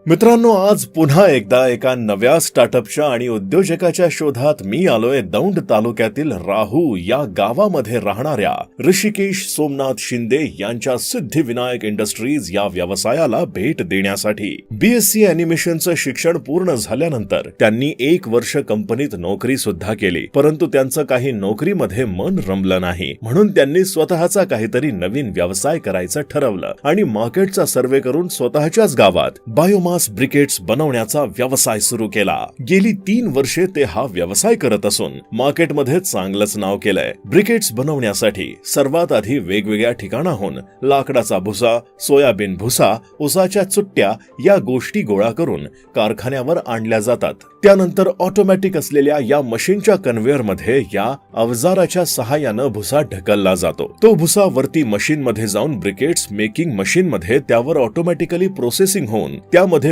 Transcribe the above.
मित्रांनो, आज पुन्हा एकदा एका नव्या स्टार्टअपच्या आणि उद्योजकाच्या शोधात मी आलोय दौंड तालुक्यातील राहू या गावामध्ये राहणाऱ्या ऋषिकेश सोमनाथ शिंदे यांच्या सिद्धिविनायक इंडस्ट्रीज या व्यवसायाला भेट देण्यासाठी। बीएससी अॅनिमेशनचं शिक्षण पूर्ण झाल्यानंतर त्यांनी 1 वर्ष कंपनीत नोकरी सुद्धा केली, परंतु त्यांचं काही नोकरीमध्ये मन रमलं नाही, म्हणून त्यांनी स्वतःचा काहीतरी नवीन व्यवसाय करायचं ठरवलं आणि मार्केटचा सर्व्हे करून स्वतःच्याच गावात बायोमास ब्रिकेट्स बनवण्याचा व्यवसाय सुरू केला। गेली 3 वर्षे ते हा व्यवसाय करत असून मार्केटमध्ये चांगलंच नाव केलंय। ब्रिकेट्स बनवण्यासाठी सर्वात आधी वेगवेगळ्या ठिकाणाहून लाकडाचा भुसा, सोयाबीन भुसा, उसाच्या चुट्ट्या या गोष्टी गोळा करून कारखान्यावर आणल्या जातात। त्यानंतर ऑटोमॅटिक असलेल्या या मशीनच्या कन्व्हेअर मध्ये या अवजाराच्या सहाय्याने भुसा ढकलला जातो। तो भुसा वरती मशीन मध्ये जाऊन ब्रिकेट्स मेकिंग मशीन मध्ये त्यावर ऑटोमॅटिकली प्रोसेसिंग होऊन त्या